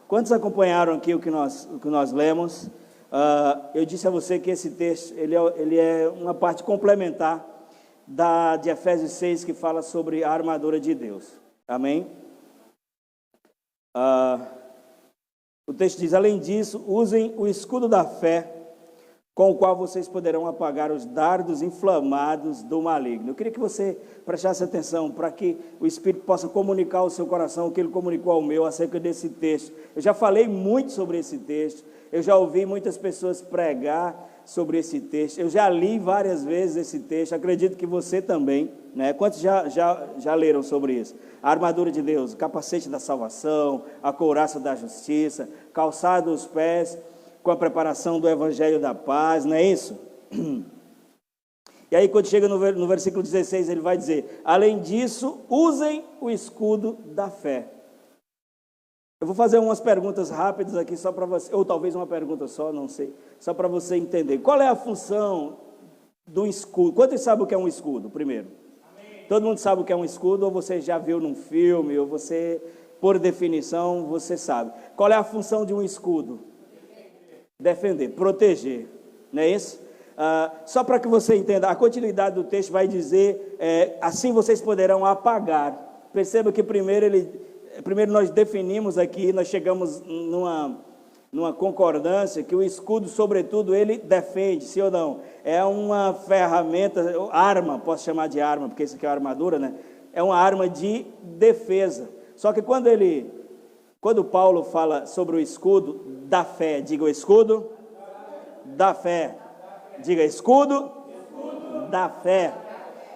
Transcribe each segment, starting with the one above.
Quantos acompanharam aqui o que nós lemos? Eu disse a você que esse texto ele é uma parte complementar de Efésios 6, que fala sobre a armadura de Deus. Amém? O texto diz: além disso, usem o escudo da fé, com o qual vocês poderão apagar os dardos inflamados do maligno. Eu queria que você prestasse atenção para que o Espírito possa comunicar ao seu coração o que ele comunicou ao meu acerca desse texto. Eu já falei muito sobre esse texto, eu já ouvi muitas pessoas pregar sobre esse texto, eu já li várias vezes esse texto, acredito que você também, né? Quantos já leram sobre isso? A armadura de Deus, o capacete da salvação, a couraça da justiça, calçado os pés com a preparação do evangelho da paz, não é isso? E aí quando chega no versículo 16, ele vai dizer: além disso, usem o escudo da fé. Eu vou fazer umas perguntas rápidas aqui só para você, ou talvez uma pergunta só, não sei, só para você entender. Qual é a função do escudo? Quantos sabem o que é um escudo, primeiro? Amém. Todo mundo sabe o que é um escudo, ou você já viu num filme, ou você, por definição, você sabe. Qual é a função de um escudo? Defender, proteger, não é isso? Só para que você entenda, a continuidade do texto vai dizer, assim vocês poderão apagar. Perceba que primeiro nós definimos aqui, nós chegamos numa concordância, que o escudo, sobretudo, ele defende, sim ou não? É uma ferramenta, arma, posso chamar de arma, porque isso aqui é uma armadura, né? É uma arma de defesa. Só que quando Paulo fala sobre o escudo da fé, diga o escudo da fé, diga escudo da fé.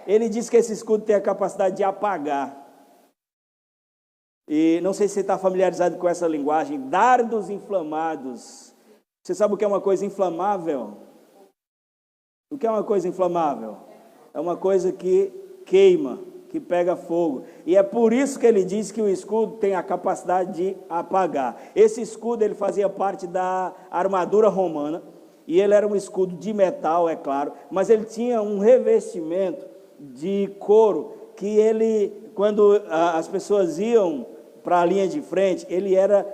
Ele diz que esse escudo tem a capacidade de apagar. E não sei se você está familiarizado com essa linguagem, dardos inflamados. Você sabe o que é uma coisa inflamável? O que é uma coisa inflamável? É uma coisa que queima, que pega fogo. E é por isso que ele diz que o escudo tem a capacidade de apagar. Esse escudo ele fazia parte da armadura romana, e ele era um escudo de metal, é claro, mas ele tinha um revestimento de couro, que ele, quando as pessoas iam para a linha de frente, ele era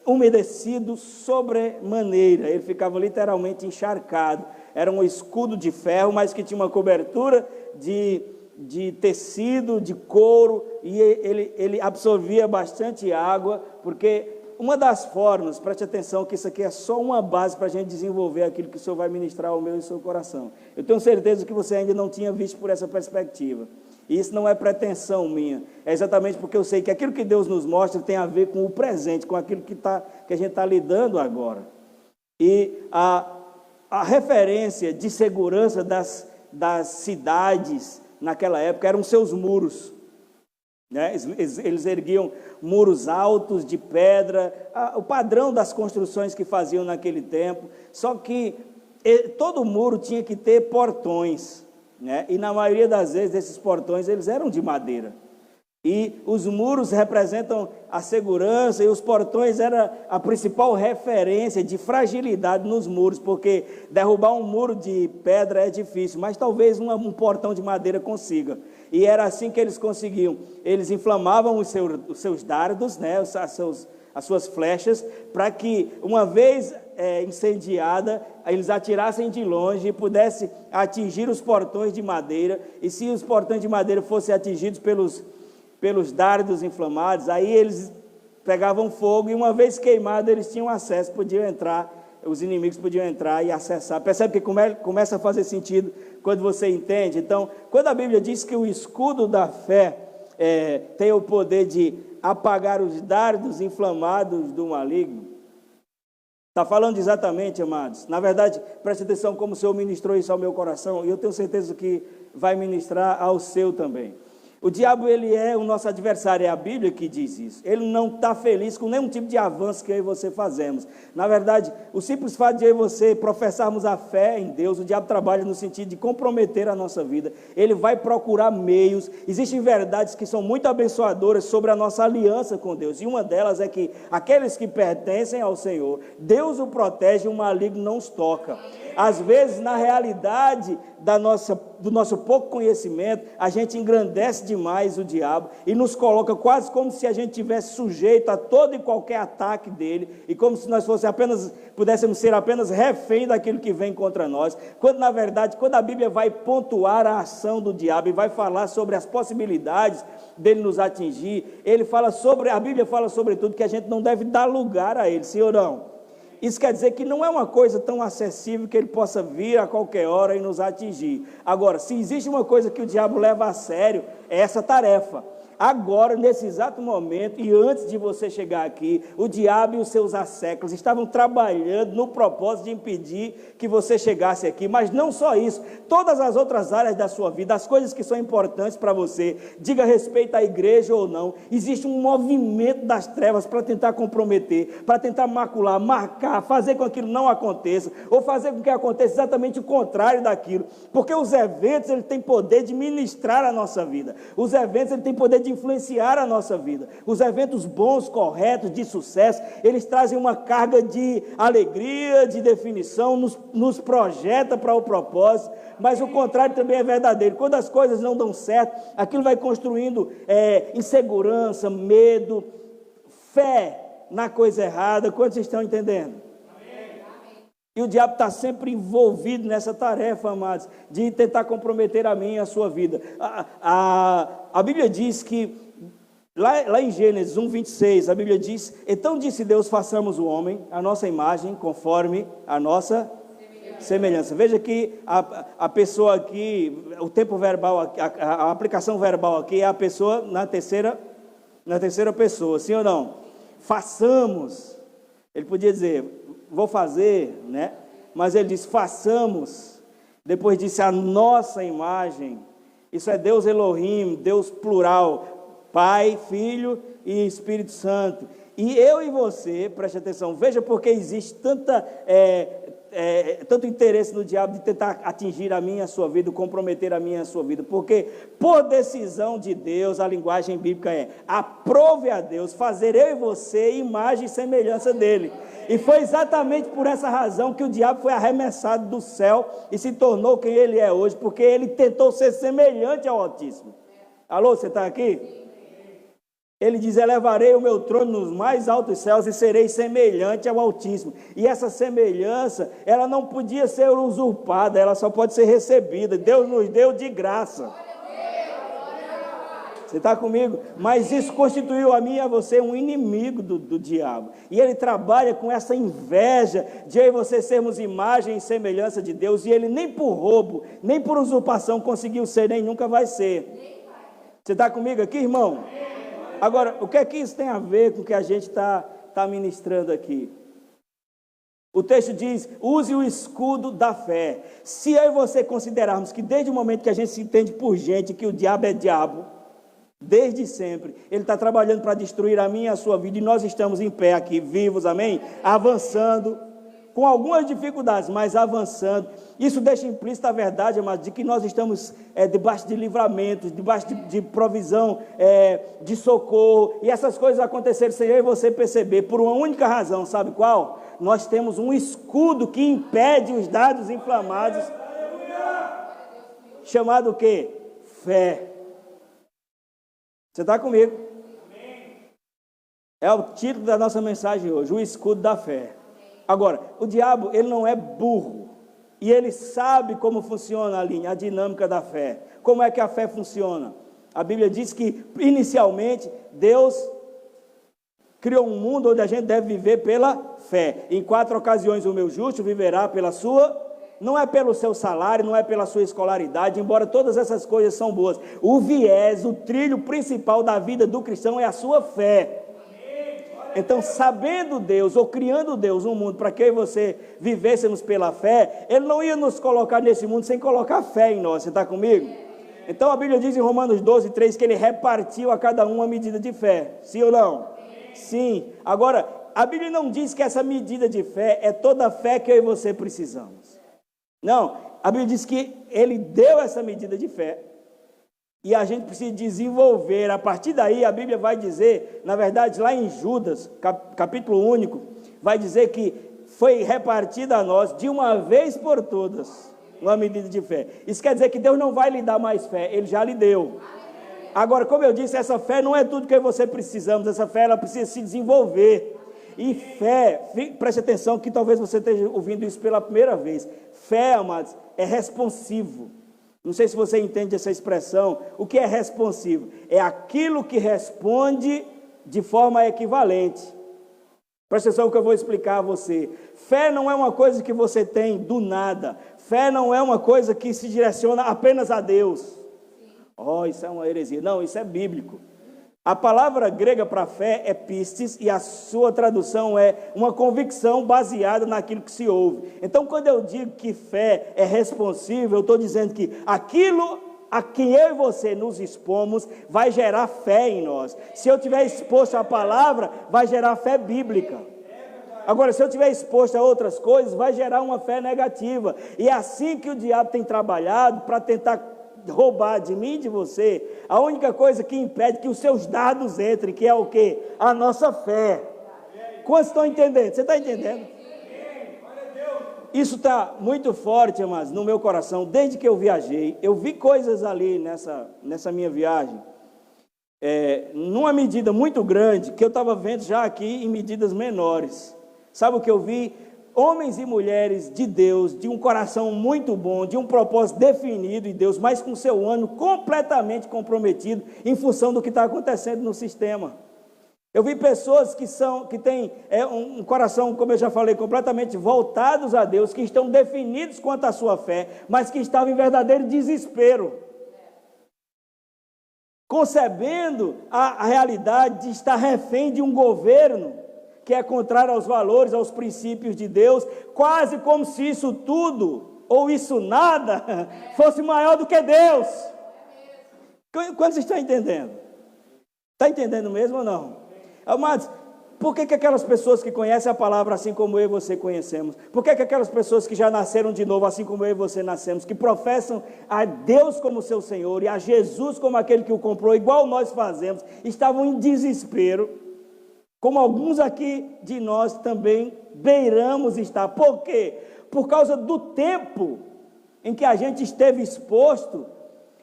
umedecido sobremaneira, ele ficava literalmente encharcado. Era um escudo de ferro, mas que tinha uma cobertura de tecido, de couro, e ele absorvia bastante água, porque uma das formas, preste atenção que isso aqui é só uma base para a gente desenvolver aquilo que o Senhor vai ministrar ao meu e ao seu coração. Eu tenho certeza que você ainda não tinha visto por essa perspectiva, e isso não é pretensão minha, é exatamente porque eu sei que aquilo que Deus nos mostra tem a ver com o presente, com aquilo que a gente está lidando agora. E a referência de segurança das cidades naquela época eram seus muros, né? Eles erguiam muros altos de pedra, o padrão das construções que faziam naquele tempo. Só que todo muro tinha que ter portões, né? E na maioria das vezes esses portões eles eram de madeira. E os muros representam a segurança, e os portões eram a principal referência de fragilidade nos muros, porque derrubar um muro de pedra é difícil, mas talvez um portão de madeira consiga. E era assim que eles conseguiam. Eles inflamavam os seus dardos, né, as suas flechas, para que, uma vez incendiada, eles atirassem de longe e pudessem atingir os portões de madeira. E se os portões de madeira fossem atingidos pelos dardos inflamados, aí eles pegavam fogo, e uma vez queimado eles tinham acesso, podiam entrar, os inimigos podiam entrar e acessar. Percebe que começa a fazer sentido quando você entende? Então, quando a Bíblia diz que o escudo da fé tem o poder de apagar os dardos inflamados do maligno, está falando exatamente, amados. Na verdade, preste atenção como o Senhor ministrou isso ao meu coração, e eu tenho certeza que vai ministrar ao seu também. O diabo, ele é o nosso adversário, é a Bíblia que diz isso. Ele não está feliz com nenhum tipo de avanço que eu e você fazemos. Na verdade, o simples fato de eu e você professarmos a fé em Deus, o diabo trabalha no sentido de comprometer a nossa vida. Ele vai procurar meios. Existem verdades que são muito abençoadoras sobre a nossa aliança com Deus, e uma delas é que aqueles que pertencem ao Senhor, Deus o protege e o maligno não os toca. Às vezes, na realidade da nossa do nosso pouco conhecimento, a gente engrandece demais o diabo e nos coloca quase como se a gente tivesse sujeito a todo e qualquer ataque dele, e como se nós pudéssemos ser apenas refém daquilo que vem contra nós, quando na verdade, quando a Bíblia vai pontuar a ação do diabo e vai falar sobre as possibilidades dele nos atingir, a Bíblia fala sobretudo que a gente não deve dar lugar a ele, sim ou não? Isso quer dizer que não é uma coisa tão acessível que ele possa vir a qualquer hora e nos atingir. Agora, se existe uma coisa que o diabo leva a sério, é essa tarefa. Agora, nesse exato momento, e antes de você chegar aqui, o diabo e os seus asséculos estavam trabalhando no propósito de impedir que você chegasse aqui, mas não só isso, todas as outras áreas da sua vida, as coisas que são importantes para você, diga respeito à igreja ou não, existe um movimento das trevas para tentar comprometer, para tentar macular, marcar, fazer com que aquilo não aconteça, ou fazer com que aconteça exatamente o contrário daquilo, porque os eventos, eles têm poder de ministrar a nossa vida, os eventos, eles têm poder de influenciar a nossa vida. Os eventos bons, corretos, de sucesso, eles trazem uma carga de alegria, de definição, nos projeta para o propósito, mas o contrário também é verdadeiro. Quando as coisas não dão certo, aquilo vai construindo insegurança, medo, fé na coisa errada. Quantos vocês estão entendendo? E o diabo está sempre envolvido nessa tarefa, amados, de tentar comprometer a mim e a sua vida. A Bíblia diz que, lá em Gênesis 1:26, a Bíblia diz: então disse Deus, façamos o homem, a nossa imagem, conforme a nossa semelhança. Veja que a pessoa aqui, o tempo verbal, a aplicação verbal aqui é a pessoa na terceira pessoa, sim ou não? Façamos. Ele podia dizer, vou fazer, né? Mas ele diz, façamos. Depois disse, a nossa imagem. Isso é Deus Elohim, Deus plural, Pai, Filho e Espírito Santo. E eu e você, preste atenção, veja porque existe tanto interesse no diabo de tentar atingir a minha e a sua vida, comprometer a minha e a sua vida, porque por decisão de Deus, a linguagem bíblica aprove a Deus fazer eu e você imagem e semelhança dele. E foi exatamente por essa razão que o diabo foi arremessado do céu e se tornou quem ele é hoje, porque ele tentou ser semelhante ao Altíssimo. Alô, você está aqui? Ele diz, elevarei o meu trono nos mais altos céus e serei semelhante ao Altíssimo. E essa semelhança, ela não podia ser usurpada, ela só pode ser recebida. Deus nos deu de graça. Você está comigo? Mas isso constituiu a mim e a você um inimigo do diabo. E ele trabalha com essa inveja de eu e você sermos imagem e semelhança de Deus. E ele nem por roubo, nem por usurpação conseguiu ser, nem nunca vai ser. Você está comigo aqui, irmão? Agora, o que é que isso tem a ver com o que a gente está ministrando aqui? O texto diz, use o escudo da fé. Se eu e você considerarmos que desde o momento que a gente se entende por gente, que o diabo é diabo, desde sempre, ele está trabalhando para destruir a minha e a sua vida, e nós estamos em pé aqui, vivos, amém? Avançando, com algumas dificuldades, mas avançando. Isso deixa implícita a verdade, amados, de que nós estamos debaixo de livramentos, debaixo de provisão, de socorro, e essas coisas aconteceram sem eu e você perceber, por uma única razão, sabe qual? Nós temos um escudo que impede os dardos inflamados, chamado o quê? Fé. Você está comigo? É o título da nossa mensagem hoje, o escudo da fé. Agora, o diabo, ele não é burro, e ele sabe como funciona a dinâmica da fé. Como é que a fé funciona? A Bíblia diz que, inicialmente, Deus criou um mundo onde a gente deve viver pela fé. Em 4 ocasiões o meu justo viverá pela sua, não é pelo seu salário, não é pela sua escolaridade, embora todas essas coisas são boas. O viés, o trilho principal da vida do cristão é a sua fé. Então, sabendo Deus, ou criando Deus um mundo para que eu e você vivêssemos pela fé, Ele não ia nos colocar nesse mundo sem colocar fé em nós. Você está comigo? Então, a Bíblia diz em Romanos 12:3 que Ele repartiu a cada um uma medida de fé. Sim ou não? Sim. Agora, a Bíblia não diz que essa medida de fé é toda a fé que eu e você precisamos. Não. A Bíblia diz que Ele deu essa medida de fé. E a gente precisa desenvolver, a partir daí a Bíblia vai dizer, na verdade lá em Judas, capítulo único, vai dizer que foi repartida a nós de uma vez por todas. Uma medida de fé. Isso quer dizer que Deus não vai lhe dar mais fé, Ele já lhe deu. Agora, como eu disse, essa fé não é tudo que você precisamos, essa fé ela precisa se desenvolver. E fé, preste atenção que talvez você esteja ouvindo isso pela primeira vez. Fé, amados, é responsivo. Não sei se você entende essa expressão. O que é responsivo? É aquilo que responde de forma equivalente. Presta atenção que eu vou explicar a você. Fé não é uma coisa que você tem do nada. Fé não é uma coisa que se direciona apenas a Deus. Oh, isso é uma heresia. Não, isso é bíblico. A palavra grega para fé é pistis e a sua tradução é uma convicção baseada naquilo que se ouve. Então, quando eu digo que fé é responsível, eu estou dizendo que aquilo a quem eu e você nos expomos vai gerar fé em nós. Se eu estiver exposto à palavra, vai gerar fé bíblica. Agora, se eu estiver exposto a outras coisas, vai gerar uma fé negativa. E é assim que o diabo tem trabalhado para tentar roubar de mim e de você. A única coisa que impede que os seus dados entrem, que é o quê? A nossa fé. Quantos estão entendendo? Você está entendendo? Isso está muito forte, mas no meu coração, desde que eu viajei, eu vi coisas ali nessa minha viagem, numa medida muito grande, que eu estava vendo já aqui em medidas menores. Sabe o que eu vi? Homens e mulheres de Deus, de um coração muito bom, de um propósito definido em Deus, mas com seu ânimo completamente comprometido em função do que está acontecendo no sistema. Eu vi pessoas que têm um coração, como eu já falei, completamente voltados a Deus, que estão definidos quanto à sua fé, mas que estavam em verdadeiro desespero, concebendo a realidade de estar refém de um governo que é contrário aos valores, aos princípios de Deus, quase como se isso tudo, ou isso nada, fosse maior do que Deus. Quantos estão entendendo? Está entendendo mesmo ou não? Amados, por que aquelas pessoas que conhecem a palavra assim como eu e você conhecemos? Por que aquelas pessoas que já nasceram de novo assim como eu e você nascemos, que professam a Deus como seu Senhor e a Jesus como aquele que o comprou, igual nós fazemos, estavam em desespero? Como alguns aqui de nós também beiramos estar. Por quê? Por causa do tempo em que a gente esteve exposto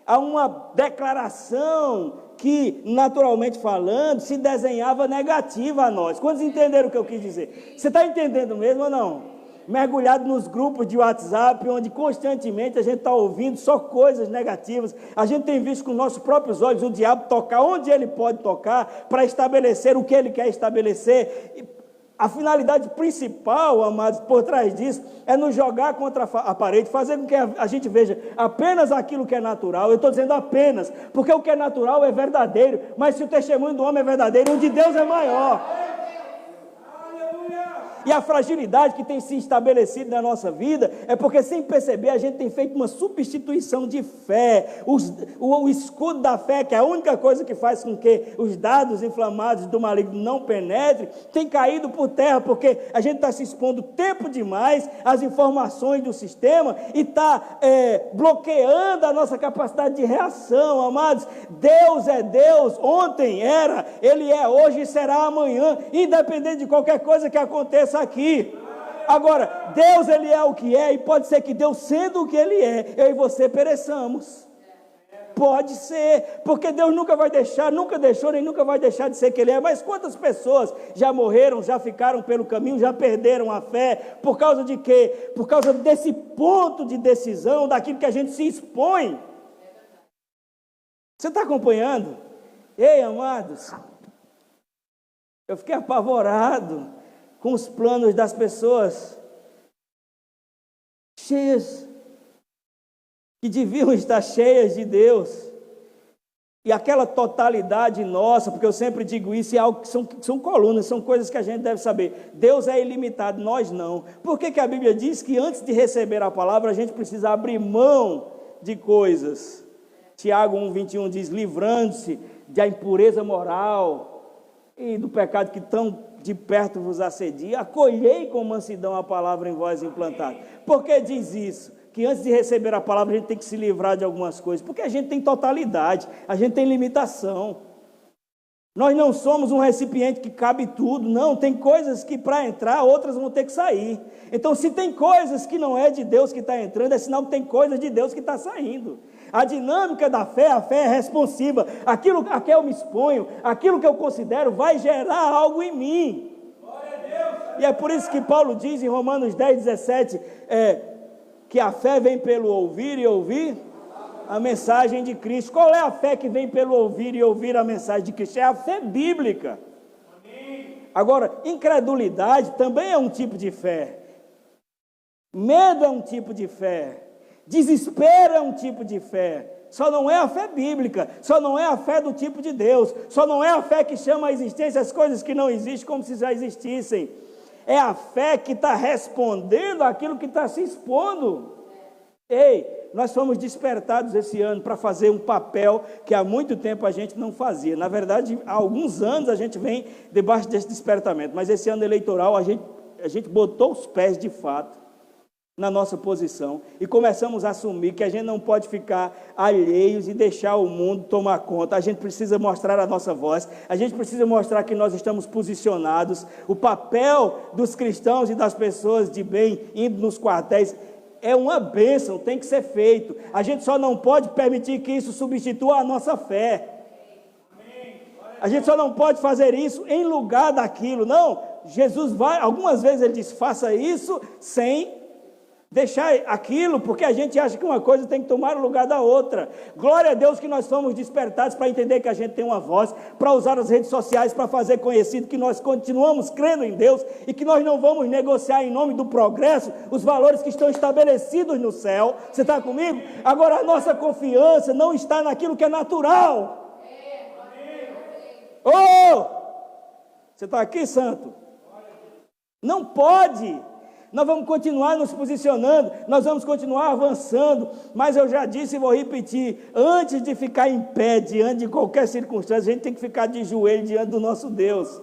a uma declaração que, naturalmente falando, se desenhava negativa a nós. Quantos entenderam o que eu quis dizer? Você está entendendo mesmo ou não? Mergulhado nos grupos de WhatsApp, onde constantemente a gente está ouvindo só coisas negativas. A gente tem visto com nossos próprios olhos o diabo tocar onde ele pode tocar, para estabelecer o que ele quer estabelecer. A finalidade principal, amados, por trás disso, é nos jogar contra a parede, fazer com que a gente veja apenas aquilo que é natural. Eu estou dizendo apenas, porque o que é natural é verdadeiro, mas se o testemunho do homem é verdadeiro, o de Deus é maior. E a fragilidade que tem se estabelecido na nossa vida é porque, sem perceber, a gente tem feito uma substituição de fé. O escudo da fé, que é a única coisa que faz com que os dardos inflamados do maligno não penetrem, tem caído por terra, porque a gente está se expondo tempo demais às informações do sistema e está bloqueando a nossa capacidade de reação, amados. Deus é Deus, ontem era, Ele é hoje e será amanhã, independente de qualquer coisa que aconteça aqui. Agora, Deus, Ele é o que é, e pode ser que Deus, sendo o que Ele é, eu e você pereçamos. Pode ser, porque Deus nunca vai deixar, nunca deixou, nem nunca vai deixar de ser que Ele é. Mas quantas pessoas já morreram, já ficaram pelo caminho, já perderam a fé, por causa de quê? Por causa desse ponto de decisão, daquilo que a gente se expõe. Você está acompanhando? Ei, amados, eu fiquei apavorado com os planos das pessoas cheias, que deviam estar cheias de Deus, e aquela totalidade nossa, porque eu sempre digo isso, é algo que são colunas, são coisas que a gente deve saber. Deus é ilimitado, nós não. Por que a Bíblia diz que antes de receber a palavra, a gente precisa abrir mão de coisas? Tiago 1,21 diz, livrando-se da impureza moral e do pecado que tão de perto vos assedia, acolhei com mansidão a palavra em vós implantada. Por que diz isso? Que antes de receber a palavra a gente tem que se livrar de algumas coisas, porque a gente tem totalidade, a gente tem limitação. Nós não somos um recipiente que cabe tudo, não. Tem coisas que para entrar, outras vão ter que sair. Então, se tem coisas que não é de Deus que está entrando, é sinal que tem coisas de Deus que está saindo. A dinâmica da fé, a fé é responsiva. Aquilo a que eu me exponho, aquilo que eu considero, vai gerar algo em mim. Glória a Deus. E é por isso que Paulo diz em Romanos 10, 17, que a fé vem pelo ouvir e ouvir a mensagem de Cristo. Qual é a fé que vem pelo ouvir e ouvir a mensagem de Cristo? É a fé bíblica. Agora, incredulidade também é um tipo de fé. Medo é um tipo de fé. Desespero é um tipo de fé. Só não é a fé bíblica. Só não é a fé do tipo de Deus. Só não é a fé que chama à existência as coisas que não existem como se já existissem. É a fé que está respondendo àquilo que está se expondo. Ei, nós fomos despertados esse ano para fazer um papel que há muito tempo a gente não fazia. Na verdade, há alguns anos a gente vem debaixo desse despertamento, mas esse ano eleitoral a gente botou os pés de fato na nossa posição e começamos a assumir que a gente não pode ficar alheios e deixar o mundo tomar conta. A gente precisa mostrar a nossa voz, a gente precisa mostrar que nós estamos posicionados. O papel dos cristãos e das pessoas de bem indo nos quartéis é uma bênção, tem que ser feito. A gente só não pode permitir que isso substitua a nossa fé. A gente só não pode fazer isso em lugar daquilo. Não, Jesus vai, algumas vezes ele diz, faça isso sem deixar aquilo, porque a gente acha que uma coisa tem que tomar o lugar da outra. Glória a Deus que nós somos despertados para entender que a gente tem uma voz, para usar as redes sociais para fazer conhecido que nós continuamos crendo em Deus e que nós não vamos negociar em nome do progresso os valores que estão estabelecidos no céu. Você está comigo? Agora, a nossa confiança não está naquilo que é natural. Oh! Você está aqui, santo? Não pode. Nós vamos continuar nos posicionando, nós vamos continuar avançando, mas eu já disse e vou repetir, antes de ficar em pé, diante de qualquer circunstância, a gente tem que ficar de joelho diante do nosso Deus.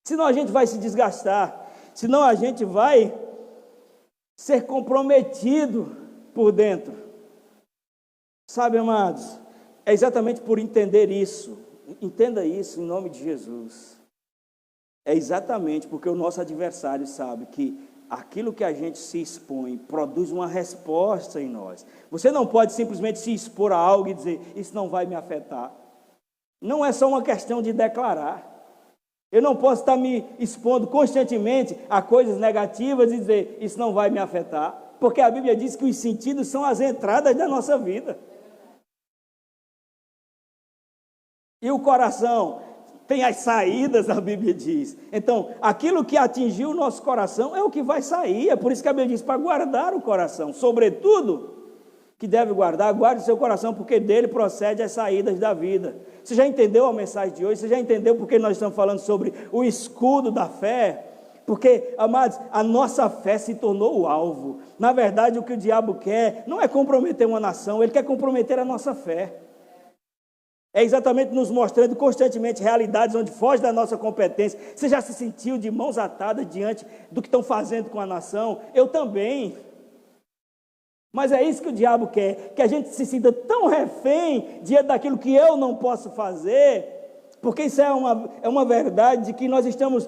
Senão a gente vai se desgastar, senão a gente vai ser comprometido por dentro. Sabe, amados, é exatamente por entender isso, entenda isso em nome de Jesus. É exatamente porque o nosso adversário sabe que aquilo que a gente se expõe produz uma resposta em nós. Você não pode simplesmente se expor a algo e dizer, isso não vai me afetar. Não é só uma questão de declarar. Eu não posso estar me expondo constantemente a coisas negativas e dizer, isso não vai me afetar. Porque a Bíblia diz que os sentidos são as entradas da nossa vida. E o coração tem as saídas, a Bíblia diz. Então, aquilo que atingiu o nosso coração é o que vai sair. É por isso que a Bíblia diz, para guardar o coração. Sobretudo, que deve guardar, guarde o seu coração, porque dele procede as saídas da vida. Você já entendeu a mensagem de hoje? Você já entendeu porque nós estamos falando sobre o escudo da fé? Porque, amados, a nossa fé se tornou o alvo. Na verdade, o que o diabo quer não é comprometer uma nação, ele quer comprometer a nossa fé. É exatamente nos mostrando constantemente realidades onde foge da nossa competência. Você já se sentiu de mãos atadas diante do que estão fazendo com a nação? Eu também. Mas é isso que o diabo quer, que a gente se sinta tão refém diante daquilo que eu não posso fazer, porque isso é uma verdade de que nós estamos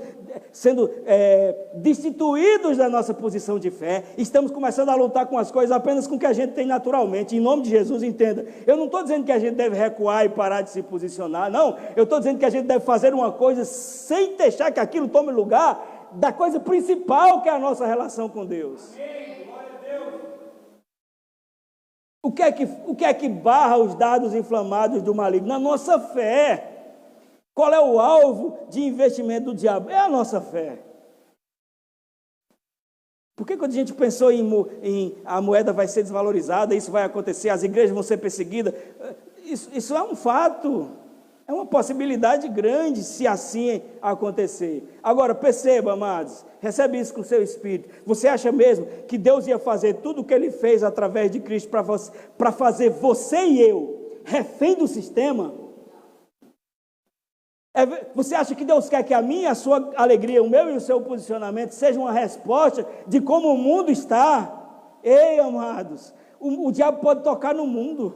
sendo destituídos da nossa posição de fé, estamos começando a lutar com as coisas apenas com o que a gente tem naturalmente. Em nome de Jesus, entenda, eu não estou dizendo que a gente deve recuar e parar de se posicionar, não, eu estou dizendo que a gente deve fazer uma coisa sem deixar que aquilo tome lugar da coisa principal, que é a nossa relação com Deus. O que é que barra os dardos inflamados do maligno? Na nossa fé. Qual é o alvo de investimento do diabo? É a nossa fé. Por que quando a gente pensou em a moeda vai ser desvalorizada, isso vai acontecer, as igrejas vão ser perseguidas? Isso é um fato. É uma possibilidade grande se assim acontecer. Agora, perceba, amados, recebe isso com o seu espírito. Você acha mesmo que Deus ia fazer tudo o que Ele fez através de Cristo para fazer você e eu refém do sistema? Você acha que Deus quer que a minha, a sua alegria, o meu e o seu posicionamento seja uma resposta de como o mundo está? Ei, amados, o diabo pode tocar no mundo.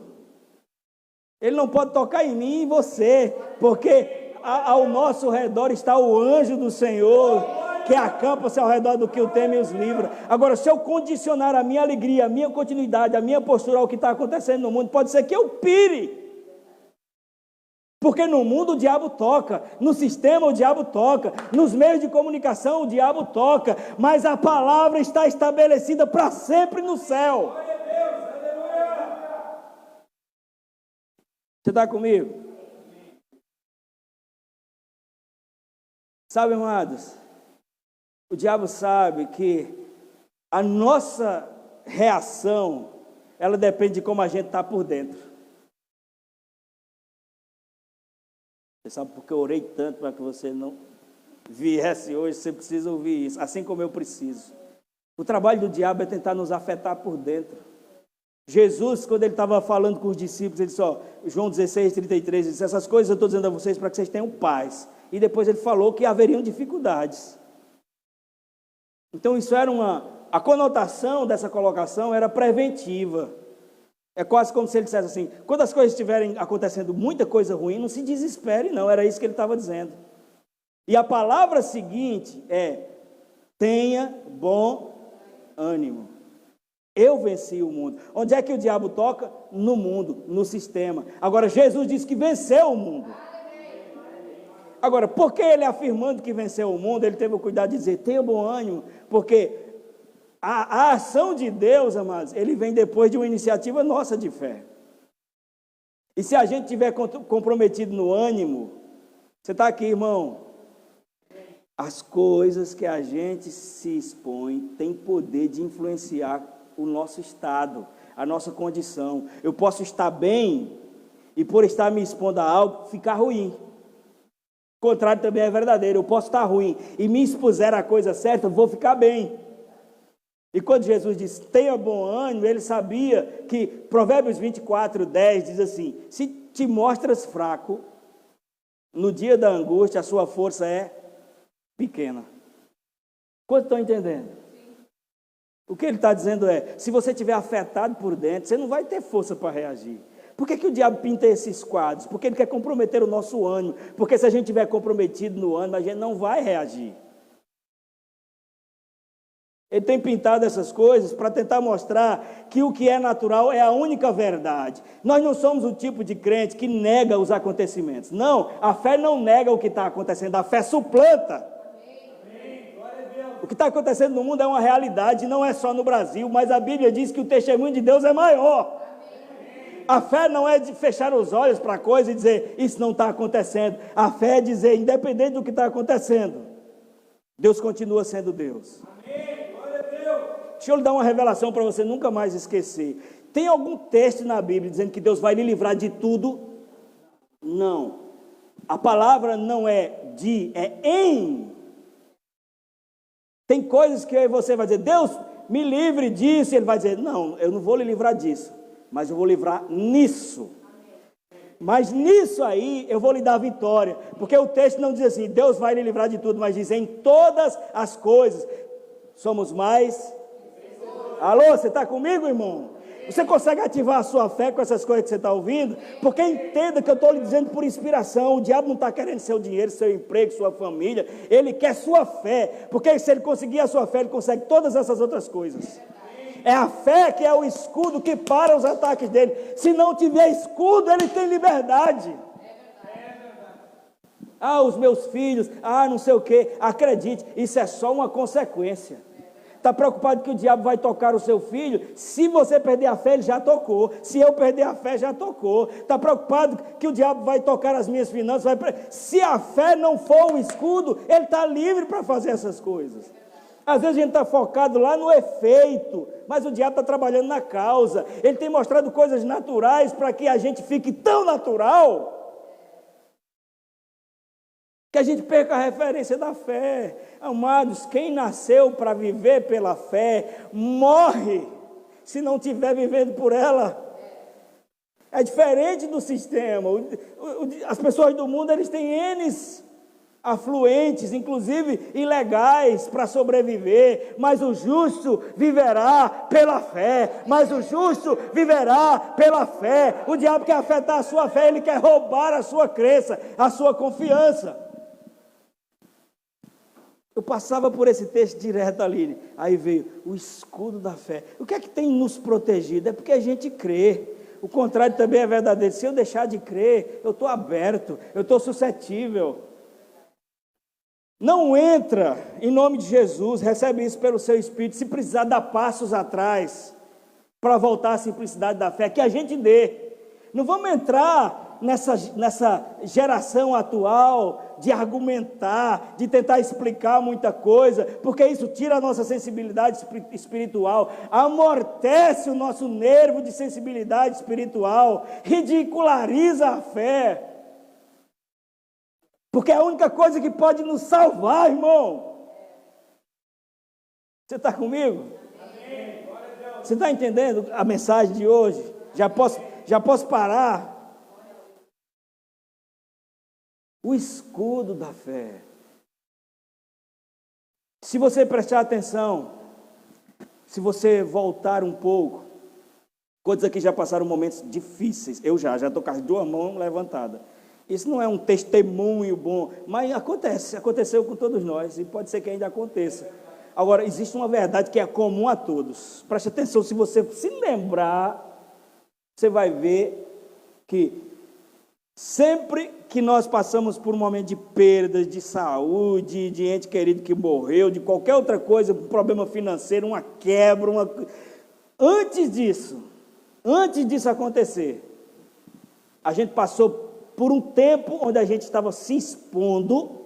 Ele não pode tocar em mim e em você, porque ao nosso redor está o anjo do Senhor, que acampa-se ao redor do que o teme e os livra. Agora, se eu condicionar a minha alegria, a minha continuidade, a minha postura ao que está acontecendo no mundo, pode ser que eu pire. Porque no mundo o diabo toca, no sistema o diabo toca, nos meios de comunicação o diabo toca, mas a palavra está estabelecida para sempre no céu. Você está comigo? Sabe, amados, o diabo sabe que a nossa reação, ela depende de como a gente está por dentro. Você sabe porque eu orei tanto para que você não viesse hoje, você precisa ouvir isso, assim como eu preciso. O trabalho do diabo é tentar nos afetar por dentro. Jesus, quando ele estava falando com os discípulos, ele disse, João 16, 33, ele disse, essas coisas eu estou dizendo a vocês para que vocês tenham paz. E depois ele falou que haveriam dificuldades. Então isso era a conotação dessa colocação era preventiva. É quase como se ele dissesse assim, quando as coisas estiverem acontecendo muita coisa ruim, não se desespere não, era isso que ele estava dizendo. E a palavra seguinte é, tenha bom ânimo. Eu venci o mundo. Onde é que o diabo toca? No mundo, no sistema. Agora, Jesus disse que venceu o mundo. Agora, por que ele afirmando que venceu o mundo, ele teve o cuidado de dizer, tenha bom ânimo, porque a ação de Deus, amados, ele vem depois de uma iniciativa nossa de fé. E se a gente estiver comprometido no ânimo, você está aqui, irmão, as coisas que a gente se expõe têm poder de influenciar o nosso estado, a nossa condição. Eu posso estar bem e por estar me expondo a algo, ficar ruim. O contrário também é verdadeiro, eu posso estar ruim e me expuser à coisa certa, eu vou ficar bem. E quando Jesus disse, tenha bom ânimo, ele sabia que Provérbios 24, 10 diz assim, se te mostras fraco, no dia da angústia a sua força é pequena. Quantos estão entendendo? O que ele está dizendo é, se você estiver afetado por dentro, você não vai ter força para reagir. Por que o diabo pinta esses quadros? Porque ele quer comprometer o nosso ânimo. Porque se a gente estiver comprometido no ânimo, a gente não vai reagir. Ele tem pintado essas coisas para tentar mostrar que o que é natural é a única verdade. Nós não somos o tipo de crente que nega os acontecimentos. Não, a fé não nega o que está acontecendo, a fé suplanta. O que está acontecendo no mundo é uma realidade, não é só no Brasil, mas a Bíblia diz que o testemunho de Deus é maior. A fé não é de fechar os olhos para a coisa e dizer, isso não está acontecendo. A fé é dizer, independente do que está acontecendo, Deus continua sendo Deus. Deixa eu lhe dar uma revelação para você nunca mais esquecer. Tem algum texto na Bíblia dizendo que Deus vai lhe livrar de tudo? Não. A palavra não é de, é em. Tem coisas que você vai dizer, Deus, me livre disso. E ele vai dizer, não, eu não vou lhe livrar disso, mas eu vou livrar nisso. Mas nisso aí eu vou lhe dar vitória. Porque o texto não diz assim, Deus vai lhe livrar de tudo, mas diz em todas as coisas. Somos mais... Alô, você está comigo, irmão? Você consegue ativar a sua fé com essas coisas que você está ouvindo? Porque entenda que eu estou lhe dizendo por inspiração. O diabo não está querendo seu dinheiro, seu emprego, sua família. Ele quer sua fé. Porque se ele conseguir a sua fé, ele consegue todas essas outras coisas. É a fé que é o escudo que para os ataques dele. Se não tiver escudo, ele tem liberdade. Ah, os meus filhos, não sei o quê. Acredite, isso é só uma consequência. Está preocupado que o diabo vai tocar o seu filho? Se você perder a fé, ele já tocou. Se eu perder a fé, já tocou. Está preocupado que o diabo vai tocar as minhas finanças? Se a fé não for o escudo, ele está livre para fazer essas coisas. Às vezes a gente está focado lá no efeito, mas o diabo está trabalhando na causa. Ele tem mostrado coisas naturais para que a gente fique tão natural que a gente perca a referência da fé. Amados, quem nasceu para viver pela fé, morre se não estiver vivendo por ela. É diferente do sistema. As pessoas do mundo, eles têm N afluentes, inclusive ilegais, para sobreviver, mas o justo viverá pela fé, mas o justo viverá pela fé. O diabo quer afetar a sua fé, ele quer roubar a sua crença, a sua confiança. Eu passava por esse texto direto ali, aí veio o escudo da fé. O que é que tem nos protegido? É porque a gente crê. O contrário também é verdadeiro. Se eu deixar de crer, eu estou aberto, eu estou suscetível. Não entra em nome de Jesus, recebe isso pelo seu Espírito. Se precisar dar passos atrás para voltar à simplicidade da fé, que a gente dê. Não vamos entrar nessa geração atual de argumentar, de tentar explicar muita coisa, porque isso tira a nossa sensibilidade espiritual, amortece o nosso nervo de sensibilidade espiritual, ridiculariza a fé. Porque é a única coisa que pode nos salvar, irmão. Você está comigo? Amém. Você está entendendo a mensagem de hoje? Já posso parar? O escudo da fé. Se você prestar atenção, se você voltar um pouco, quantos aqui já passaram momentos difíceis? Eu já estou com as duas mãos levantadas. Isso não é um testemunho bom, mas aconteceu com todos nós, e pode ser que ainda aconteça. Agora, existe uma verdade que é comum a todos. Preste atenção, se você se lembrar, você vai ver que sempre que nós passamos por um momento de perda de saúde, de ente querido que morreu, de qualquer outra coisa, um problema financeiro, uma quebra, antes disso acontecer, a gente passou por um tempo onde a gente estava se expondo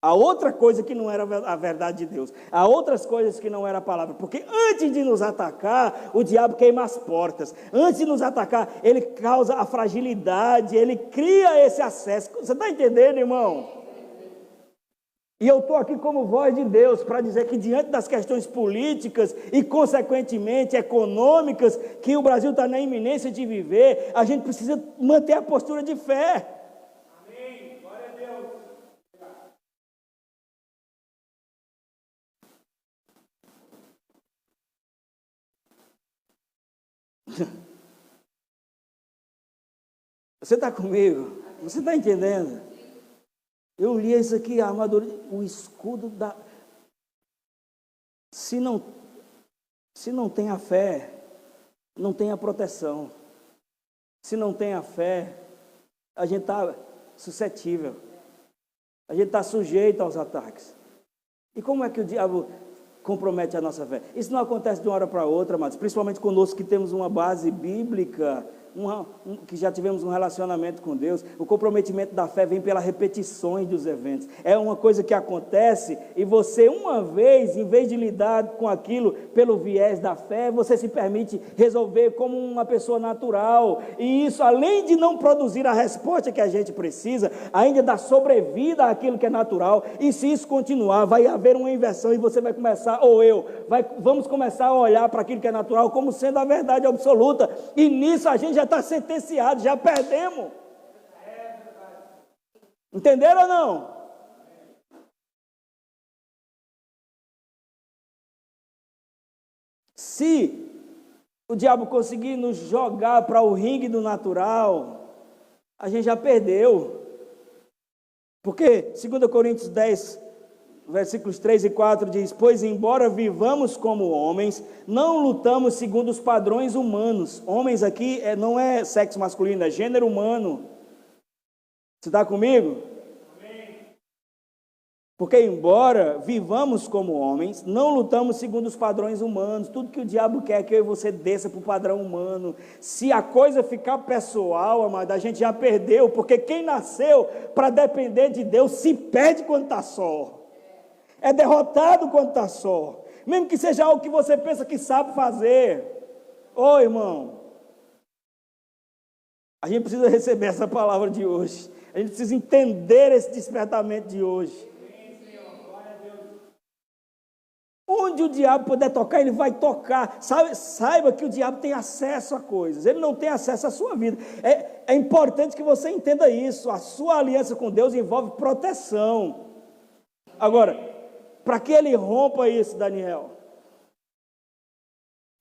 a outra coisa que não era a verdade de Deus, a outras coisas que não era a palavra, porque antes de nos atacar, o diabo queima as portas, antes de nos atacar, ele causa a fragilidade, ele cria esse acesso. Você está entendendo, irmão? E eu estou aqui como voz de Deus para dizer que diante das questões políticas e consequentemente econômicas que o Brasil está na iminência de viver, a gente precisa manter a postura de fé. Amém. Glória a Deus. Você está comigo? Você está entendendo? Eu li isso aqui, a armadura, o escudo da... Se não tem a fé, não tem a proteção. Se não tem a fé, a gente está suscetível. A gente está sujeito aos ataques. E como é que o diabo compromete a nossa fé? Isso não acontece de uma hora para outra, mas principalmente conosco que temos uma base bíblica, que já tivemos um relacionamento com Deus. O comprometimento da fé vem pelas repetições dos eventos. É uma coisa que acontece e você, uma vez, em vez de lidar com aquilo pelo viés da fé, você se permite resolver como uma pessoa natural. E isso, além de não produzir a resposta que a gente precisa, ainda dá sobrevida àquilo que é natural. E se isso continuar, vai haver uma inversão e você vai começar, vamos começar a olhar para aquilo que é natural como sendo a verdade absoluta. E nisso a gente já está sentenciado, já perdemos. Entenderam ou não? Se o diabo conseguir nos jogar para o ringue do natural, a gente já perdeu. Porque 2 Coríntios 10, versículos 3 e 4 diz: pois embora vivamos como homens, não lutamos segundo os padrões humanos. Homens aqui não é sexo masculino, é gênero humano. Você está comigo? Amém. Porque embora vivamos como homens, não lutamos segundo os padrões humanos. Tudo que o diabo quer é que eu e você desça para o padrão humano. Se a coisa ficar pessoal, amado, a gente já perdeu. Porque quem nasceu para depender de Deus se perde quando está só. É derrotado quando está só. Mesmo que seja algo que você pensa que sabe fazer. Ô irmão, a gente precisa receber essa palavra de hoje. A gente precisa entender esse despertamento de hoje. Onde o diabo puder tocar, ele vai tocar. Saiba que o diabo tem acesso a coisas, ele não tem acesso à sua vida. É importante que você entenda isso. A sua aliança com Deus envolve proteção. Agora, para que ele rompa isso, Daniel,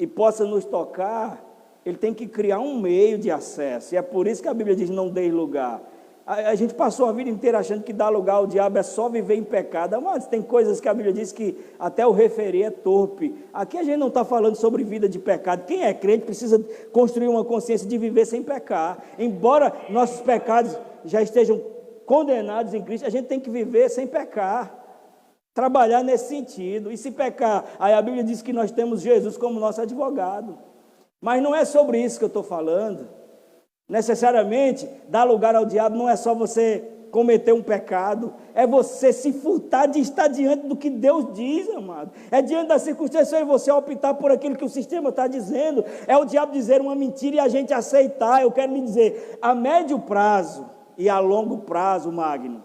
e possa nos tocar, ele tem que criar um meio de acesso. E é por isso que a Bíblia diz: não dê lugar. A gente passou a vida inteira achando que dar lugar ao diabo é só viver em pecado. Mas tem coisas que a Bíblia diz que até o referir é torpe. Aqui a gente não está falando sobre vida de pecado. Quem é crente precisa construir uma consciência de viver sem pecar. Embora nossos pecados já estejam condenados em Cristo, a gente tem que viver sem pecar. Trabalhar nesse sentido. E se pecar, aí a Bíblia diz que nós temos Jesus como nosso advogado. Mas não é sobre isso que eu estou falando. Necessariamente, dar lugar ao diabo não é só você cometer um pecado, é você se furtar de estar diante do que Deus diz, amado. É diante da circunstância e você optar por aquilo que o sistema está dizendo. É o diabo dizer uma mentira e a gente aceitar. Eu quero lhe dizer, a médio prazo e a longo prazo, Magno,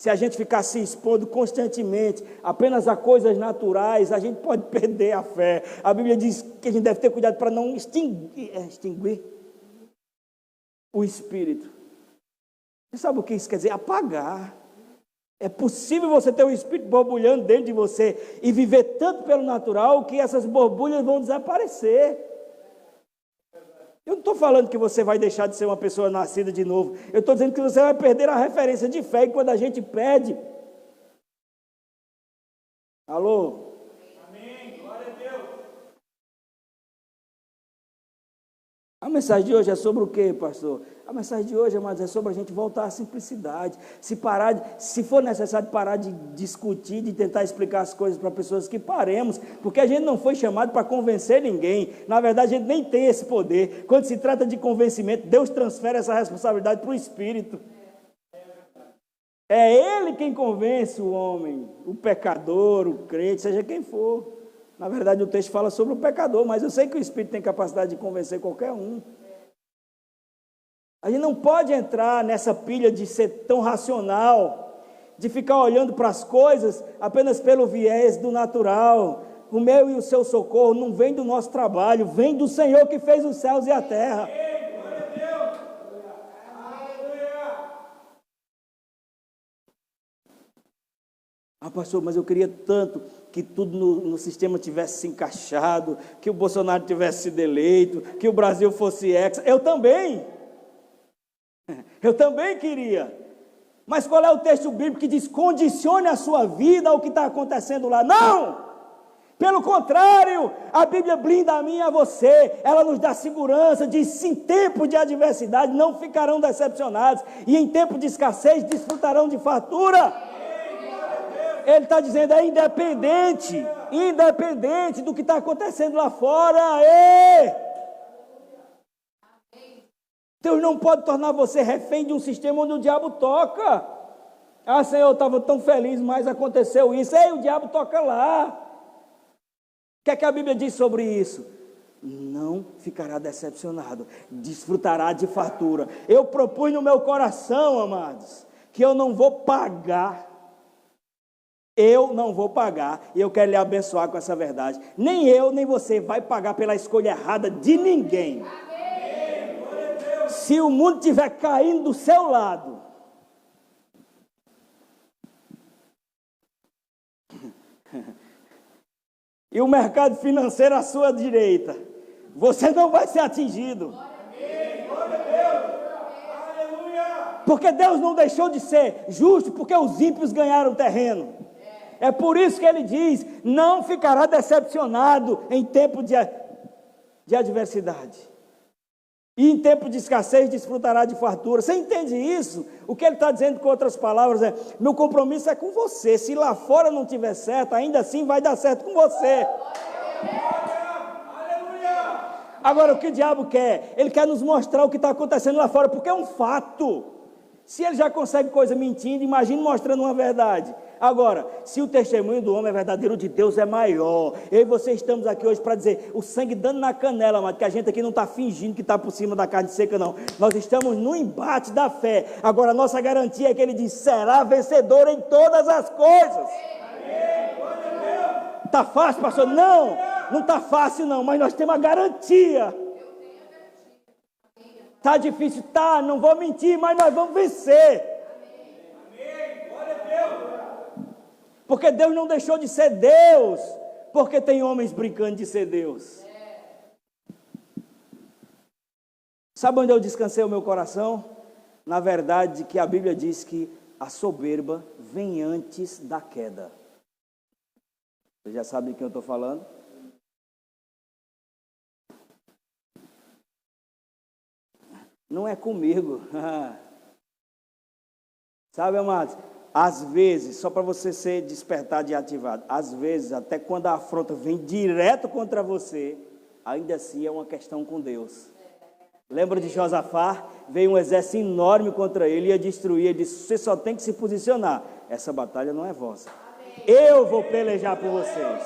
se a gente ficar se expondo constantemente apenas a coisas naturais, a gente pode perder a fé. A Bíblia diz que a gente deve ter cuidado para não extinguir o espírito. Você sabe o que isso quer dizer? Apagar. É possível você ter um espírito borbulhando dentro de você e viver tanto pelo natural que essas borbulhas vão desaparecer. Eu não estou falando que você vai deixar de ser uma pessoa nascida de novo. Eu estou dizendo que você vai perder a referência de fé. E quando a gente perde... Alô? Amém. Glória a Deus. A mensagem de hoje é sobre o quê, pastor? A mensagem de hoje, amados, é sobre a gente voltar à simplicidade. Se for necessário parar de discutir, de tentar explicar as coisas para pessoas, que paremos, porque a gente não foi chamado para convencer ninguém. Na verdade, a gente nem tem esse poder. Quando se trata de convencimento, Deus transfere essa responsabilidade para o Espírito. É Ele quem convence o homem, o pecador, o crente, seja quem for. Na verdade, o texto fala sobre o pecador, mas eu sei que o Espírito tem capacidade de convencer qualquer um. A gente não pode entrar nessa pilha de ser tão racional, de ficar olhando para as coisas apenas pelo viés do natural. O meu e o seu socorro não vem do nosso trabalho, vem do Senhor que fez os céus e a terra. Ah, pastor, mas eu queria tanto que tudo no sistema tivesse se encaixado, que o Bolsonaro tivesse sido eleito, que o Brasil fosse ex. Eu também queria. Mas qual é o texto bíblico que diz: condicione a sua vida ao que está acontecendo lá? Não! Pelo contrário, a Bíblia blinda a mim e a você. Ela nos dá segurança, diz: em tempo de adversidade não ficarão decepcionados, e em tempo de escassez desfrutarão de fartura. Ele está dizendo, é independente do que está acontecendo lá fora. Deus não pode tornar você refém de um sistema onde o diabo toca. Ah, Senhor, eu estava tão feliz, mas aconteceu isso. Ei, o diabo toca lá. O que é que a Bíblia diz sobre isso? Não ficará decepcionado, desfrutará de fartura. Eu propus no meu coração, amados, que eu não vou pagar. Eu não vou pagar, e eu quero lhe abençoar com essa verdade. Nem eu, nem você vai pagar pela escolha errada de ninguém. Se o mundo estiver caindo do seu lado, e o mercado financeiro à sua direita, você não vai ser atingido. Porque Deus não deixou de ser justo, porque os ímpios ganharam terreno. É por isso que ele diz: não ficará decepcionado em tempo de adversidade. E em tempo de escassez desfrutará de fartura. Você entende isso? O que ele está dizendo com outras palavras é: meu compromisso é com você. Se lá fora não tiver certo, ainda assim vai dar certo com você. Agora, o que o diabo quer? Ele quer nos mostrar o que está acontecendo lá fora, porque é um fato. Se ele já consegue coisa mentindo, imagine mostrando uma verdade. Agora, se o testemunho do homem é verdadeiro, de Deus é maior. Eu e você estamos aqui hoje para dizer, o sangue dando na canela, mas que a gente aqui não está fingindo que está por cima da carne seca, não. Nós estamos no embate da fé. Agora, a nossa garantia é que ele diz: será vencedor em todas as coisas. Está fácil, pastor? Não, não está fácil não, mas nós temos a garantia. Está difícil? Tá, não vou mentir, mas nós vamos vencer. Amém. Glória a Deus. Porque Deus não deixou de ser Deus, porque tem homens brincando de ser Deus. Sabe onde eu descansei o meu coração? Na verdade, que a Bíblia diz que a soberba vem antes da queda. Você já sabe de quem eu estou falando? Não é comigo. Sabe, amados? Às vezes, só para você ser despertado e ativado, às vezes, até quando a afronta vem direto contra você, ainda assim é uma questão com Deus. Lembra de Josafá? Veio um exército enorme contra ele, ia destruir. Ele disse: você só tem que se posicionar. Essa batalha não é vossa. Eu vou pelejar por vocês.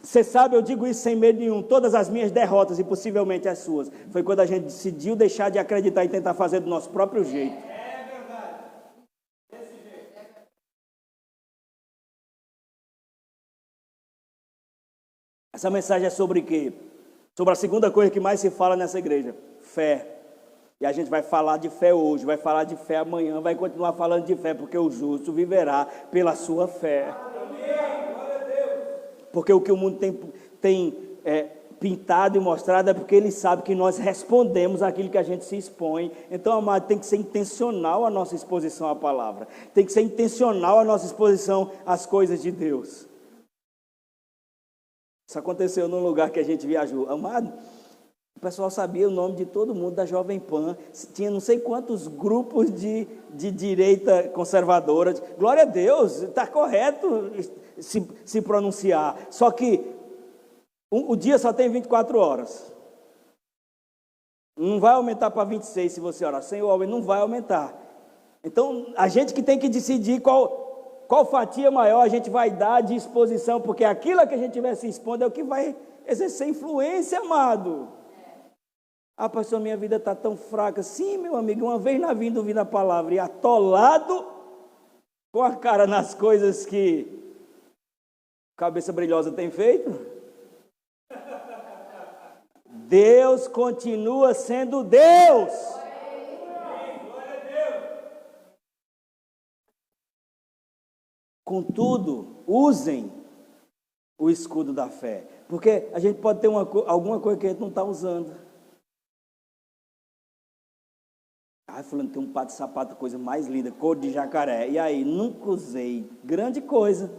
Você sabe, eu digo isso sem medo nenhum. Todas as minhas derrotas e possivelmente as suas, foi quando a gente decidiu deixar de acreditar e tentar fazer do nosso próprio jeito. É verdade. Desse jeito. Essa mensagem é sobre quê? Sobre a segunda coisa que mais se fala nessa igreja: fé. E a gente vai falar de fé hoje, vai falar de fé amanhã, vai continuar falando de fé, porque o justo viverá pela sua fé. Porque o que o mundo tem pintado e mostrado é porque ele sabe que nós respondemos àquilo que a gente se expõe. Então, amado, tem que ser intencional a nossa exposição à palavra. Tem que ser intencional a nossa exposição às coisas de Deus. Isso aconteceu num lugar que a gente viajou. Amado, o pessoal sabia o nome de todo mundo da Jovem Pan. Tinha não sei quantos grupos de direita conservadora. Glória a Deus, está correto se pronunciar. Só que o dia só tem 24 horas. Não vai aumentar para 26 se você orar. Sem o homem não vai aumentar. Então, a gente que tem que decidir qual fatia maior a gente vai dar de exposição, porque aquilo que a gente estiver se expondo é o que vai exercer influência, amado. Ah, pastor, minha vida está tão fraca. Sim, meu amigo, uma vez na vida ouvindo a palavra e atolado com a cara nas coisas que cabeça brilhosa tem feito, Deus continua sendo Deus. Contudo, usem o escudo da fé, porque a gente pode ter alguma coisa que a gente não está usando. Ah, fulano tem um par de sapato, coisa mais linda, cor de jacaré. E aí, nunca usei. Grande coisa.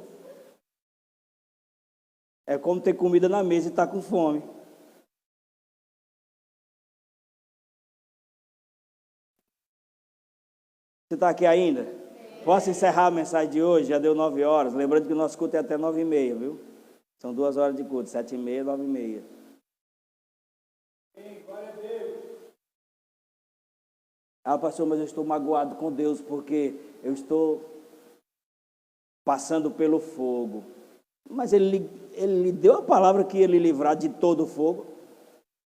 É como ter comida na mesa e estar com fome. Você está aqui ainda? Posso encerrar a mensagem de hoje? Já deu 9 horas. Lembrando que o nosso culto é até 9h30, viu? São 2 horas de culto, 7h30, 9h30. Glória a Deus. Ah, pastor, mas eu estou magoado com Deus porque eu estou passando pelo fogo. Mas ele lhe deu a palavra que ia lhe livrar de todo o fogo?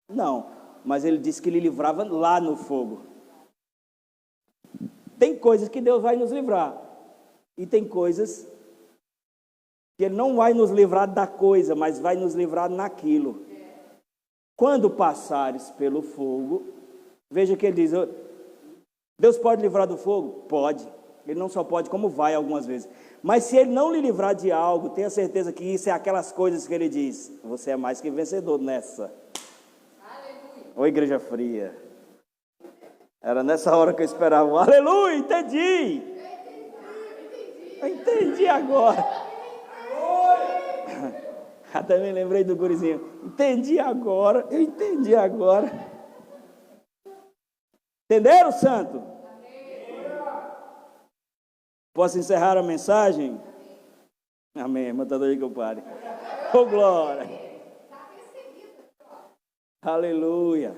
Não, mas ele disse que lhe livrava lá no fogo. Tem coisas que Deus vai nos livrar. E tem coisas que Ele não vai nos livrar da coisa, mas vai nos livrar naquilo. Quando passares pelo fogo, veja que ele diz: Deus pode livrar do fogo? Pode. Ele não só pode, como vai algumas vezes. Mas se Ele não lhe livrar de algo, tenha certeza que isso é aquelas coisas que Ele diz: você é mais que vencedor nessa. Aleluia. Ô igreja fria. Era nessa hora que eu esperava. Aleluia, entendi. Eu entendi agora. Até me lembrei do gurizinho. Entendi agora, eu entendi agora. Entenderam, santo? Posso encerrar a mensagem? Amém. Matador aí que eu pare. Ô, glória. Aleluia.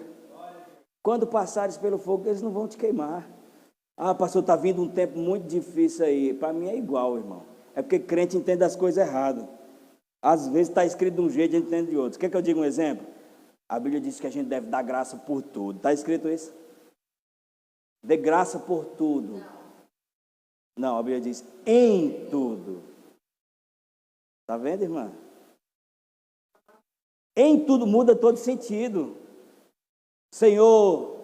Quando passares pelo fogo, eles não vão te queimar. Ah, pastor, está vindo um tempo muito difícil aí. Para mim é igual, irmão. É porque crente entende as coisas erradas. Às vezes está escrito de um jeito e a gente entende de outro. Quer que eu diga um exemplo? A Bíblia diz que a gente deve dar graça por tudo. Está escrito isso? Dê graça por tudo. Não, a Bíblia diz em tudo. Está vendo, irmã? Em tudo muda todo sentido. Senhor,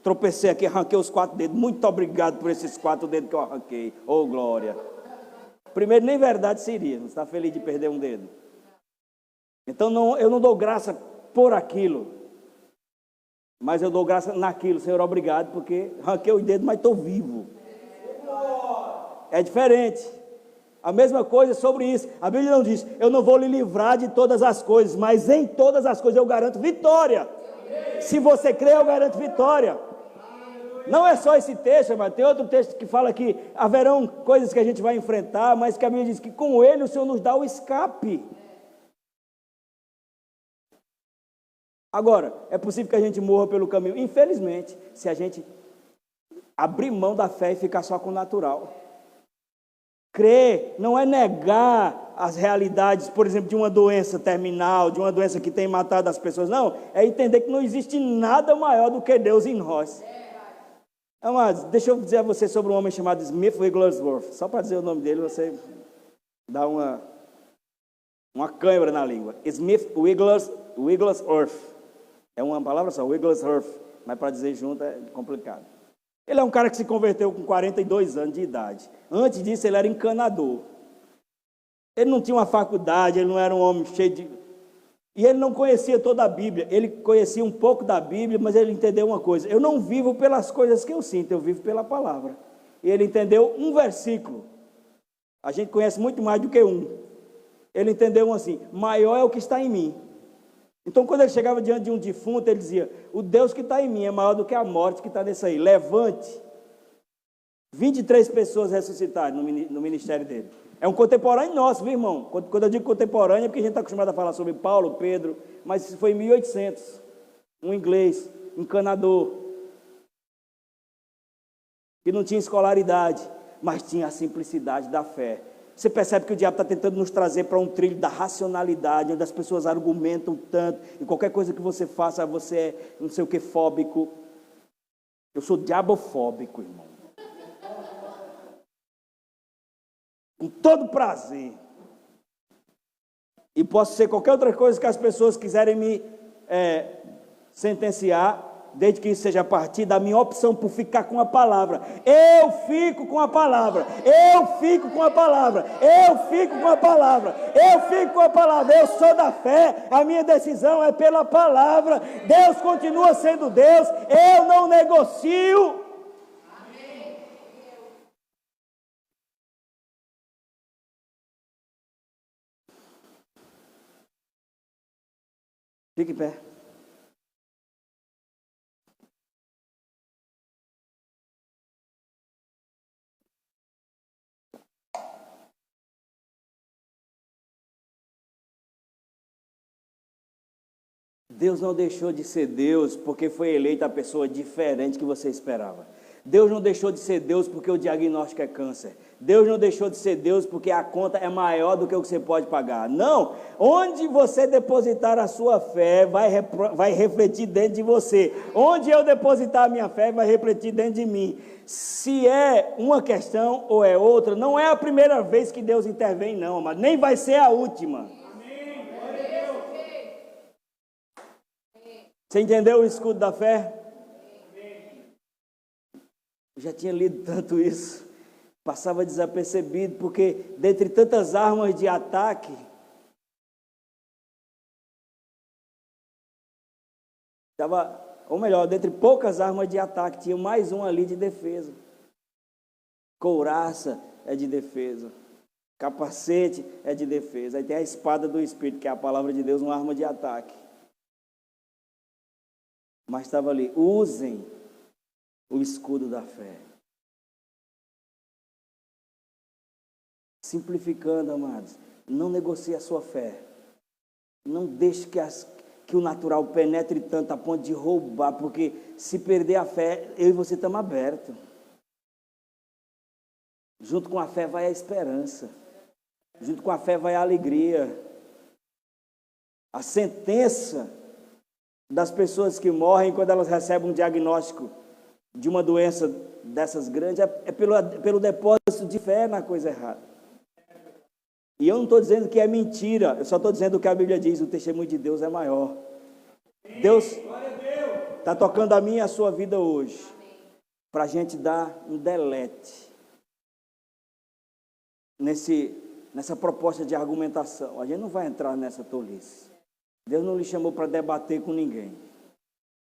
tropecei aqui, arranquei os 4 dedos. Muito obrigado por esses 4 dedos que eu arranquei. Oh, glória. Primeiro, nem verdade seria. Você está feliz de perder um dedo? Então, eu não dou graça por aquilo. Mas eu dou graça naquilo. Senhor, obrigado, porque arranquei os dedos, mas estou vivo. É diferente. A mesma coisa sobre isso. A Bíblia não diz, eu não vou lhe livrar de todas as coisas, mas em todas as coisas eu garanto vitória. Se você crê, eu garanto vitória. Não é só esse texto, mas tem outro texto que fala que haverão coisas que a gente vai enfrentar, mas que a Bíblia diz que com ele o Senhor nos dá o escape. Agora, é possível que a gente morra pelo caminho, infelizmente, se a gente abrir mão da fé e ficar só com o natural. Crer não é negar as realidades, por exemplo, de uma doença terminal, de uma doença que tem matado as pessoas. Não, é entender que não existe nada maior do que Deus em nós. Amados, deixa eu dizer a você sobre um homem chamado Smith Wigglesworth. Só para dizer o nome dele, você dá uma cãibra na língua. Smith Wigglesworth. É uma palavra só, Wigglesworth. Mas para dizer junto é complicado. Ele é um cara que se converteu com 42 anos de idade. Antes disso, ele era encanador. Ele não tinha uma faculdade, ele não era um homem cheio de... E ele não conhecia toda a Bíblia. Ele conhecia um pouco da Bíblia, mas ele entendeu uma coisa. Eu não vivo pelas coisas que eu sinto, eu vivo pela palavra. E ele entendeu um versículo. A gente conhece muito mais do que um. Ele entendeu assim, maior é o que está em mim. Então, quando ele chegava diante de um defunto, ele dizia, o Deus que está em mim é maior do que a morte que está nesse aí. Levante. 23 pessoas ressuscitaram no ministério dele. É um contemporâneo nosso, viu, irmão? Quando eu digo contemporâneo, é porque a gente está acostumado a falar sobre Paulo, Pedro, mas isso foi em 1800. Um inglês, encanador, que não tinha escolaridade, mas tinha a simplicidade da fé. Você percebe que o diabo está tentando nos trazer para um trilho da racionalidade, onde as pessoas argumentam tanto, e qualquer coisa que você faça, você é não sei o que fóbico. Eu sou diabofóbico, irmão. Com todo prazer. E posso ser qualquer outra coisa que as pessoas quiserem me sentenciar, desde que isso seja a partir da minha opção por ficar com a palavra. Eu fico com a palavra. Eu fico com a palavra. Eu fico com a palavra. Eu fico com a palavra. Eu sou da fé. A minha decisão é pela palavra. Deus continua sendo Deus. Eu não negocio. Fique em pé. Deus não deixou de ser Deus porque foi eleita a pessoa diferente que você esperava. Deus não deixou de ser Deus porque o diagnóstico é câncer. Deus não deixou de ser Deus porque a conta é maior do que o que você pode pagar. Não, onde você depositar a sua fé vai refletir dentro de você. Onde eu depositar a minha fé vai refletir dentro de mim. Se é uma questão ou é outra, não é a primeira vez que Deus intervém não, mas nem vai ser a última. Você entendeu o escudo da fé? Eu já tinha lido tanto isso, passava desapercebido, porque dentre tantas armas de ataque, ou melhor, dentre poucas armas de ataque, tinha mais uma ali de defesa. Couraça é de defesa, capacete é de defesa, aí tem a espada do Espírito, que é a palavra de Deus, uma arma de ataque. Mas estava ali, usem o escudo da fé. Simplificando, amados, não negocie a sua fé. Não deixe que o natural penetre tanto a ponto de roubar, porque se perder a fé, eu e você estamos abertos. Junto com a fé vai a esperança. Junto com a fé vai a alegria. A sentença das pessoas que morrem quando elas recebem um diagnóstico de uma doença dessas grandes é pelo depósito de fé na coisa errada. E eu não estou dizendo que é mentira, eu só estou dizendo o que a Bíblia diz, o testemunho de Deus é maior. Deus está tocando a minha e a sua vida hoje, para a gente dar um delete nessa proposta de argumentação. A gente não vai entrar nessa tolice. Deus não lhe chamou para debater com ninguém.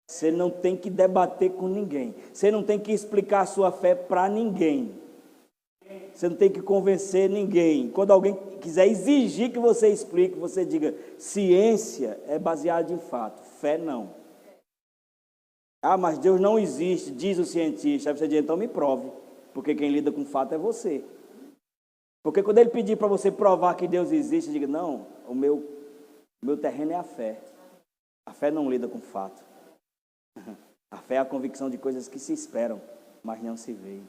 Você não tem que debater com ninguém. Você não tem que explicar a sua fé para ninguém. Você não tem que convencer ninguém. Quando alguém quiser exigir que você explique, você diga: ciência é baseada em fato, fé não. Ah, mas Deus não existe, diz o cientista. Aí você diz: então me prove, porque quem lida com fato é você. Porque quando ele pedir para você provar que Deus existe, diga: não, o meu terreno é a fé. A fé não lida com fato. A fé é a convicção de coisas que se esperam, mas não se veem.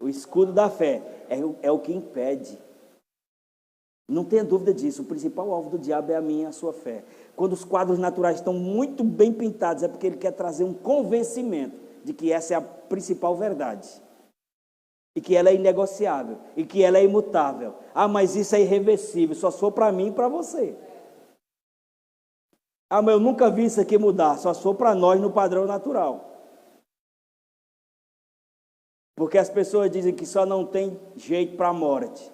O escudo da fé é o que impede. Não tenha dúvida disso. O principal alvo do diabo é a minha e a sua fé. Quando os quadros naturais estão muito bem pintados, é porque ele quer trazer um convencimento de que essa é a principal verdade. E que ela é inegociável. E que ela é imutável. Ah, mas isso é irreversível. Só se for para mim e para você. Ah, mas eu nunca vi isso aqui mudar. Só se for para nós no padrão natural. Porque as pessoas dizem que só não tem jeito para a morte.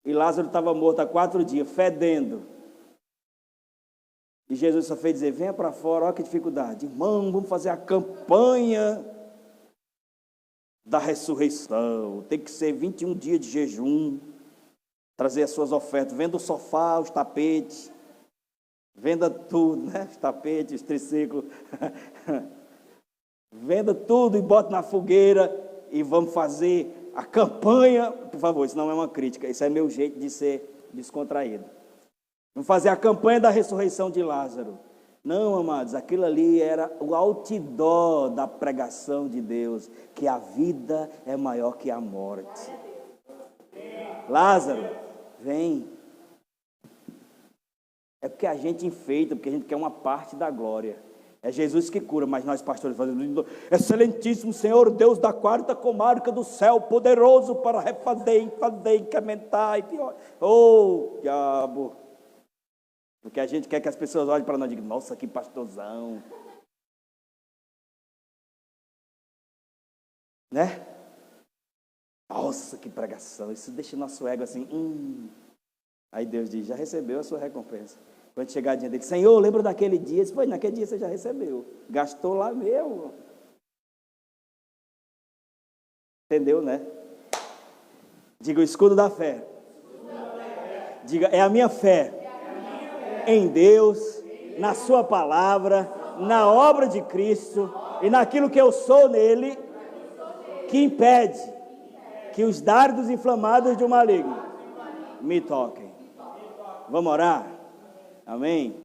E Lázaro estava morto há 4 dias, fedendo. E Jesus só fez dizer: venha para fora, olha que dificuldade. Irmão, vamos fazer a campanha da ressurreição. Tem que ser 21 dias de jejum. Trazer as suas ofertas. Venda o sofá, os tapetes. Venda tudo, né? Os tapetes, os triciclos. Venda tudo e bota na fogueira. E vamos fazer a campanha, por favor, isso não é uma crítica, isso é meu jeito de ser descontraído. Vamos fazer a campanha da ressurreição de Lázaro. Não, amados, aquilo ali era o outdoor da pregação de Deus, que a vida é maior que a morte. Lázaro, vem. É porque a gente enfeita, porque a gente quer uma parte da glória. É Jesus que cura, mas nós pastores fazemos: excelentíssimo Senhor, Deus da 4ª comarca do céu, poderoso para refazer, fazer, incrementar e pior. Oh, diabo! Porque a gente quer que as pessoas olhem para nós e digam: nossa, que pastorzão. Né? Nossa, que pregação. Isso deixa o nosso ego assim. Aí Deus diz: já recebeu a sua recompensa. Quando chegar diante dele: Senhor, lembra daquele dia? Foi, naquele dia você já recebeu. Gastou lá mesmo. Entendeu, né? Diga: o escudo da fé. Diga: é a minha fé em Deus, na sua palavra, na obra de Cristo e naquilo que eu sou nele, que impede que os dardos inflamados do maligno me toquem. Vamos orar? Amém?